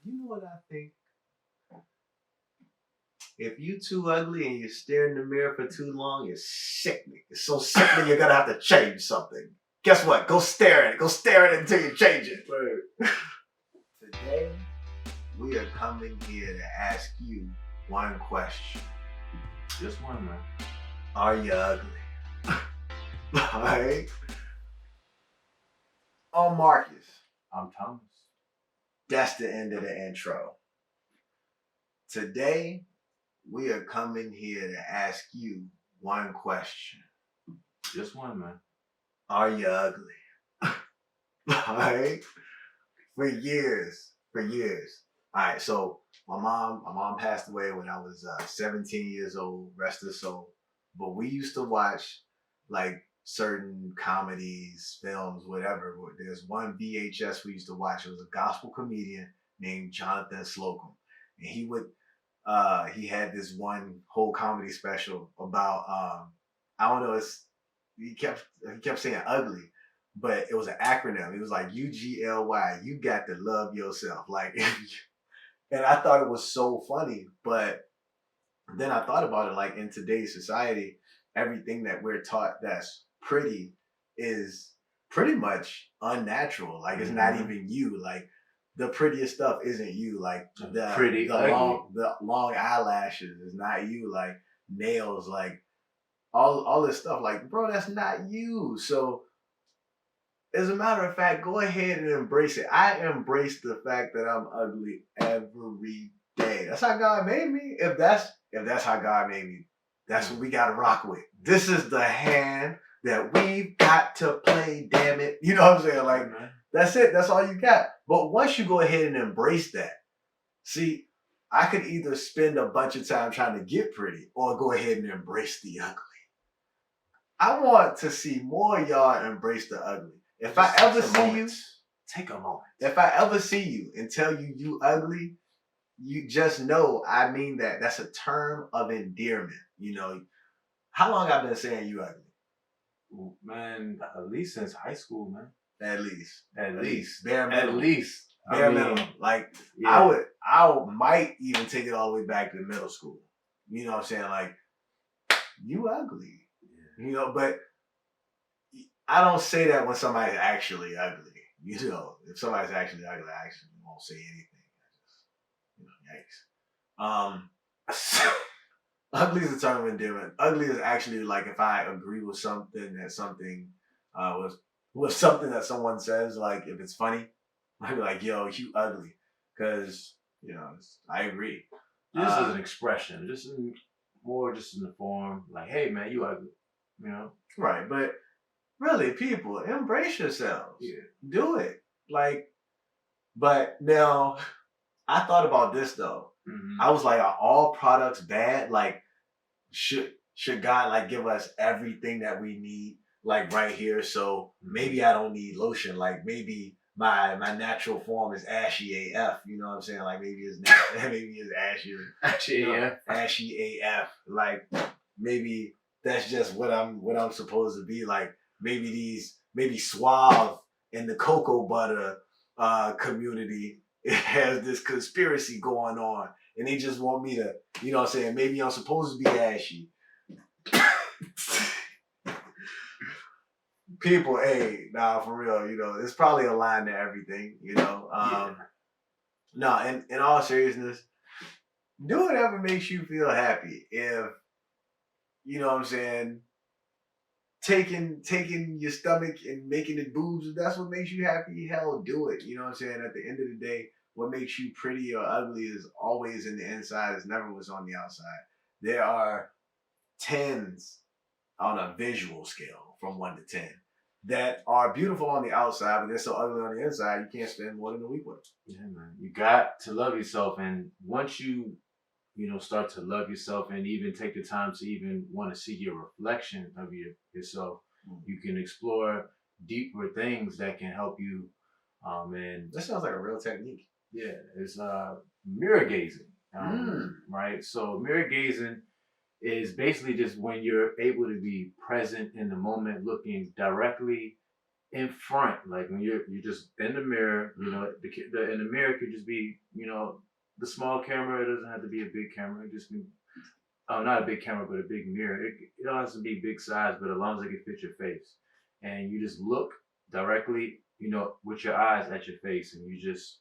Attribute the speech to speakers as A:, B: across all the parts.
A: You know what I think? If you too ugly and you stare in the mirror for too long, it's sickening. It's so sickening you're gonna have to change something. Guess what? Go stare at it. Go stare at it until you change it. Right. Today, we are coming here to ask you one question.
B: Just one, man.
A: Are you ugly? Like, I'm Marcus.
B: I'm Thomas.
A: That's the end of the intro. Today, we are coming here to ask you one question.
B: Just one, man.
A: Are you ugly? Like, for years. Alright, so my mom passed away when I was 17 years old, rest her soul. But we used to watch like certain comedies, films, whatever. There's one VHS we used to watch. It was a gospel comedian named Jonathan Slocum. And he had this one whole comedy special about I don't know, he kept saying ugly, but it was an acronym. It was like UGLY. You got to love yourself. Like, and I thought it was so funny. But then I thought about it, like in today's society, everything that we're taught that's pretty is pretty much unnatural. Like it's not even you. Like the prettiest stuff isn't you. Like the long eyelashes is not you. Like nails, like all this stuff. Like, bro, that's not you. So as a matter of fact, go ahead and embrace it. I embrace the fact that I'm ugly every day. That's how God made me. If that's how God made me, that's what we gotta rock with. This is the hand that we've got to play, damn it. You know what I'm saying? Like, that's it. That's all you got. But once you go ahead and embrace that, see, I could either spend a bunch of time trying to get pretty or go ahead and embrace the ugly. I want to see more of y'all embrace the ugly. If I ever see you,
B: take a moment.
A: If I ever see you and tell you you ugly, you just know I mean that. That's a term of endearment. You know, how long I've been saying you ugly?
B: Man, at least since high school, man.
A: At least.
B: Bare minimum.
A: At least. Bare minimum. Like, yeah. I might even take it all the way back to middle school. You know what I'm saying? Like, you ugly. Yeah. You know, but I don't say that when somebody's actually ugly. You know, if somebody's actually ugly, I actually won't say anything. I just, yikes. Ugly is a term of endearment. Ugly is actually like if I agree with something that something was something that someone says, like if it's funny, I'd be like, yo, you ugly. Because, you know, I agree.
B: This is an expression. Just in the form, like, hey man, you ugly. You know?
A: Right, but really, people, embrace yourselves. Yeah. Do it. Like, but now I thought about this though. Mm-hmm. I was like, are all products bad? Like, should God like give us everything that we need, like right here? So maybe I don't need lotion. Like maybe my natural form is ashy AF. You know what I'm saying? Like maybe it's ashy AF. Ashy AF. Like maybe that's just what I'm supposed to be. Like maybe Suave in the cocoa butter community, it has this conspiracy going on. And they just want me to, you know what I'm saying, maybe I'm supposed to be ashy. People, hey, nah, for real, you know, it's probably a line to everything, you know. No, in all seriousness, do whatever makes you feel happy. If, you know what I'm saying, taking your stomach and making it boobs, if that's what makes you happy, hell, do it. You know what I'm saying? At the end of the day, what makes you pretty or ugly is always in the inside. It's never what's on the outside. There are 10s on a visual scale from 1 to 10 that are beautiful on the outside, but they're so ugly on the inside, you can't spend more than a week with them.
B: Yeah, man. You got to love yourself. And once you start to love yourself and even take the time to even want to see your reflection of yourself, you can explore deeper things that can help you. And
A: that sounds like a real technique.
B: Yeah, it's mirror gazing, right? So mirror gazing is basically just when you're able to be present in the moment, looking directly in front, like when you're just in the mirror, you know, in the mirror could just be, you know, the small camera. It doesn't have to be a big camera. It just be, oh, not a big camera, but a big mirror. It don't have to be big size, but as long as it can fit your face, and you just look directly, you know, with your eyes at your face, and you just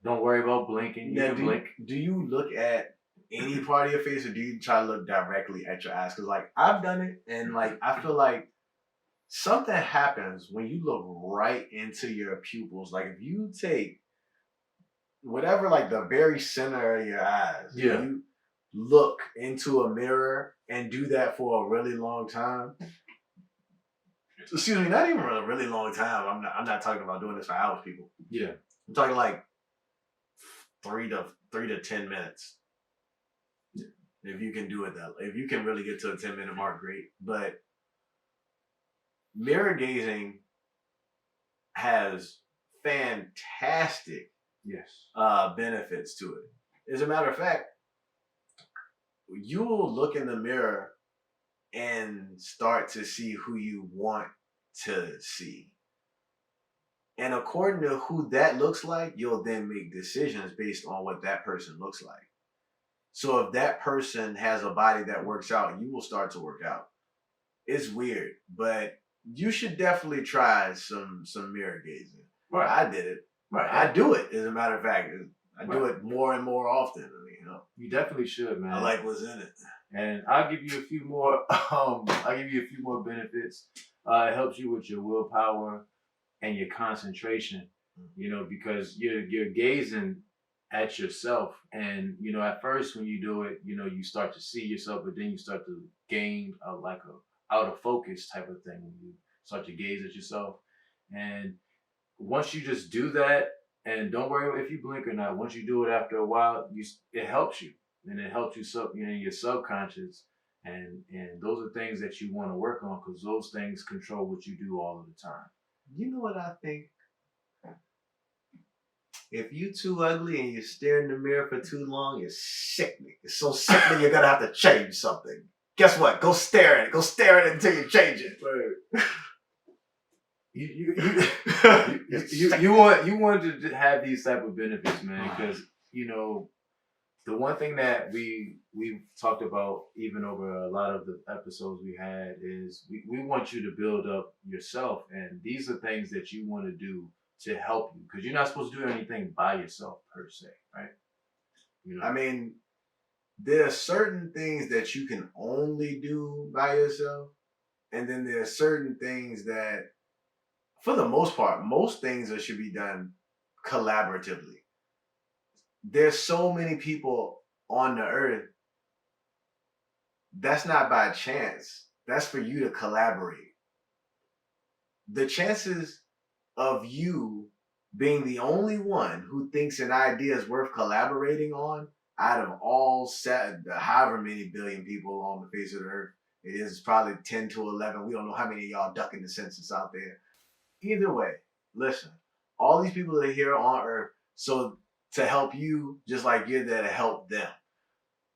B: don't worry about blinking. You
A: Now,
B: can blink.
A: do you look at any part of your face, or do you try to look directly at your eyes? Because like I've done it, and like I feel like something happens when you look right into your pupils. Like if you take whatever, like the very center of your eyes,
B: Yeah.
A: you look into a mirror and do that for a really long time. Excuse me, not even a really long time. I'm not talking about doing this for hours, people.
B: Yeah.
A: I'm talking like 3 to 10 minutes. If you can do it if you can really get to a 10-minute mark, great. But mirror gazing has fantastic benefits to it. As a matter of fact, you will look in the mirror and start to see who you want to see. And according to who that looks like, you'll then make decisions based on what that person looks like. So if that person has a body that works out, you will start to work out. It's weird, but you should definitely try some mirror gazing.
B: Right.
A: I did it.
B: Right.
A: I do it, as a matter of fact. I do it more and more often. I mean, you know.
B: You definitely should, man.
A: I like what's in it.
B: And I'll give you a few more. I'll give you a few more benefits. It helps you with your willpower and your concentration. You know, because you're gazing at yourself, and you know, at first when you do it, you know, you start to see yourself, but then you start to gain a out of focus type of thing when you start to gaze at yourself. And once you just do that, and don't worry if you blink or not. Once you do it after a while, it helps you, and it helps you in your subconscious, and those are things that you want to work on, because those things control what you do all of the time.
A: You know what I think? If you too ugly and you stare in the mirror for too long, it's sickening. It's so sickening you're gonna have to change something. Guess what? Go stare at it. Go stare at it until you change it.
B: You want to have these type of benefits, man, because you know the one thing that we've talked about even over a lot of the episodes we had is we want you to build up yourself, and these are things that you want to do to help you, because you're not supposed to do anything by yourself per se, right? You know?
A: I mean, there are certain things that you can only do by yourself, and then there are certain things that, for the most part, most things that should be done collaboratively. There's so many people on the earth. That's not by chance. That's for you to collaborate. The chances of you being the only one who thinks an idea is worth collaborating on out of all however many billion people on the face of the earth, it is probably 10 to 11. We don't know how many of y'all ducking the census out there. Either way, listen, all these people are here on earth so to help you, just like you're there to help them.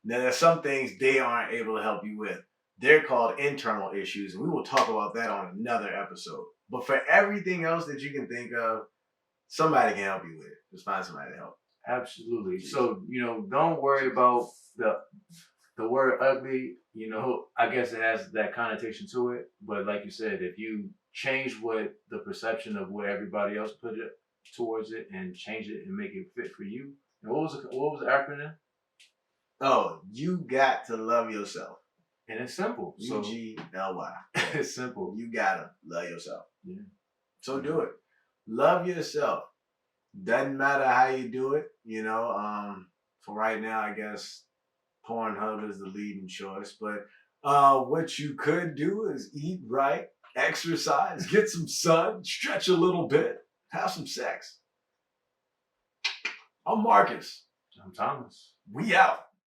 A: Now, there's some things they aren't able to help you with. They're called internal issues, and we will talk about that on another episode. But for everything else that you can think of, somebody can help you with it. Just find somebody to help.
B: Absolutely. So, you know, don't worry about the word ugly. You know, I guess it has that connotation to it. But like you said, if you change what the perception of what everybody else put it towards it and change it and make it fit for you. And what was the acronym?
A: Oh, you got to love yourself.
B: And it's simple.
A: UGLY.
B: It's simple.
A: You gotta love yourself.
B: Yeah.
A: So do it. Love yourself. Doesn't matter how you do it. You know, for right now, I guess Pornhub is the leading choice. But what you could do is eat right, exercise, get some sun, stretch a little bit, have some sex. I'm Marcus.
B: I'm Thomas.
A: We out.